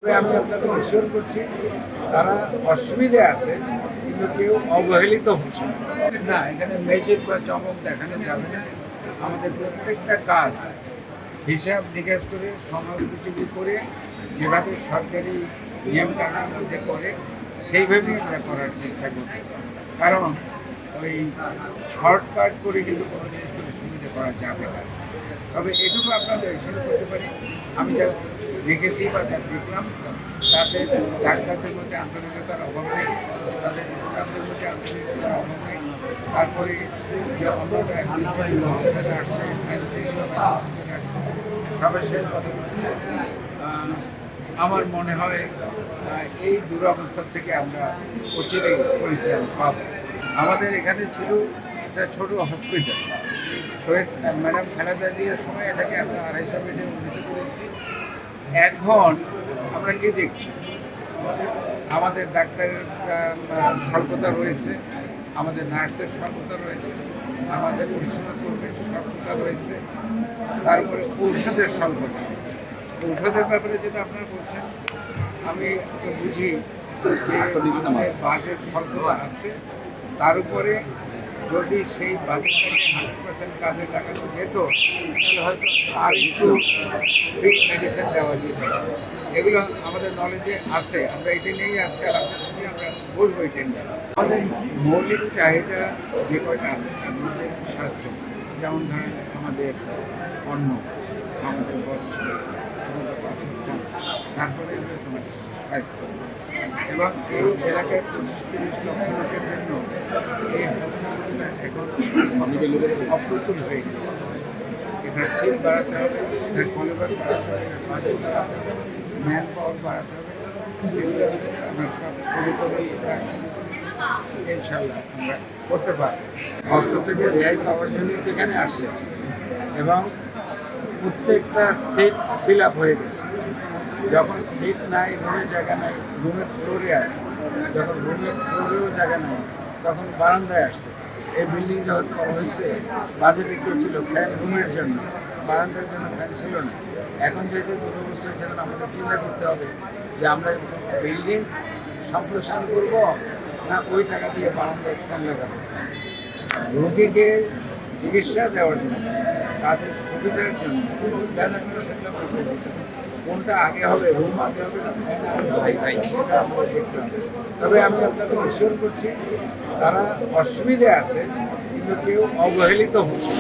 আমি আপনাকে অস্বীকার করছি, তারা অসুবিধে আছে কিন্তু কেউ অবহেলিত হচ্ছে না। এখানে ম্যাজিক বা চমক দেখানো যাবে না। আমাদের প্রত্যেকটা কাজ হিসাব নিকাশ করে সমালোচনা করে যেভাবে সরকারি নিয়মকানুনের মধ্যে করে সেইভাবেই আমরা করার চেষ্টা করছি। কারণ ওই শর্টকাট করে কিন্তু কোনো জিনিস করে সুবিধা করা যাবে না। তবে এটুকু আপনাদের শুরু করতে পারি, আমি যা দেখেছি বা যা দেখলাম তাতে ডাক্তারদের মধ্যে আন্তরিকতার অভাব নেই, তাদের স্টাফদের মধ্যে আন্তরিকতার অভাব নেই। তারপরে যে অন্যান্য অ্যাডমিনিস্ট্রেটিভ অফিসার আসছে, সবার সাথে কথা বলছে। আমার মনে হয় এই দুরবস্থা থেকে আমরা অচিরেই পরিত্রাণ পাব। আমাদের এখানে ছিল একটা ছোট হসপিটাল, শহীদ ম্যাডাম খালেদা জিয়ার সময় এটাকে আমরা 250 বেডে উন্নীত করেছি। এখন আমরা কি দেখছি, আমাদের ডাক্তারের স্বল্পতা রয়েছে, আমাদের নার্সের স্বল্পতা রয়েছে, আমাদের পরিচ্ছন্ন কর্মীর স্বল্পতা রয়েছে, তারপরে ঔষধের স্বল্পতা। ঔষধের ব্যাপারে যেটা আপনারা বলছেন, আমি বুঝি যে বাজেট স্বল্পতা আছে। তার উপরে যদি সেই বাজেটটাকে 100% কাজে লাগানো যেত তাহলে হয়তো আর একটু ফ্রি মেডিসিন দেওয়া যেত। এগুলো আমাদের নলেজে আছে, আমরা এটা নিয়েই আজকে আপনার সঙ্গে আমরা বলবো। এটা নিয়ে আমাদের মৌলিক চাহিদা যে কয়টা আছে তার মধ্যে স্বাস্থ্য, যেমন ধরেন আমাদের অন্ন, আমাদের বস্ত্র, আমাদের বাসস্থান, তারপরে আমাদের স্বাস্থ্য। এবং এই এলাকায় 25-30 লক্ষ লোকের জন্য এই হসপিটালটা এখন অপ্রতুল হয়ে গেছে। এখানে সিট বাড়াতে হবে, এখানে কলেবার বাড়াতে হবে, বাজেট বাড়াতে হবে, ম্যান পাওয়ার বাড়াতে হবে। এগুলো আমরা সব শুরু করেছি, প্রায় শুরু করেছি। ইনশাল্লাহ আমরা করতে পারবো। কষ্ট থেকে রেহাই পাওয়ার জন্য এখানে আসছে এবং প্রত্যেকটা সিট ফিল আপ হয়ে গেছে। যখন সিট নাই, রুমের জায়গা নাই, রুমের ফ্লোরে আছে, যখন রুমের ফ্লোরেও জায়গা নাই তখন বারান্দায় আসছে। এই বিল্ডিং যখন করা হয়েছে বাজেটে কী ছিল, ফ্যান রুমের জন্য, বারান্দার জন্য ফ্যান ছিল না। এখন যেহেতু দুরবস্থা হয়েছে, আমাদের চিন্তা করতে হবে যে আমরা বিল্ডিং সম্প্রসারণ করব না ওই টাকা দিয়ে বারান্দায় ফ্যান লাগাবো। রোগীকে চিকিৎসা দেওয়ার জন্য, তাদের সুবিধার জন্য কোনটা আগে হবে, রুম আগে হবে না সেটা আমাদের দেখতে হবে। তবে আমি আপনাকে অস্বীকার করছি, তারা অসুবিধে আছে কিন্তু কেউ অবহেলিত হচ্ছে।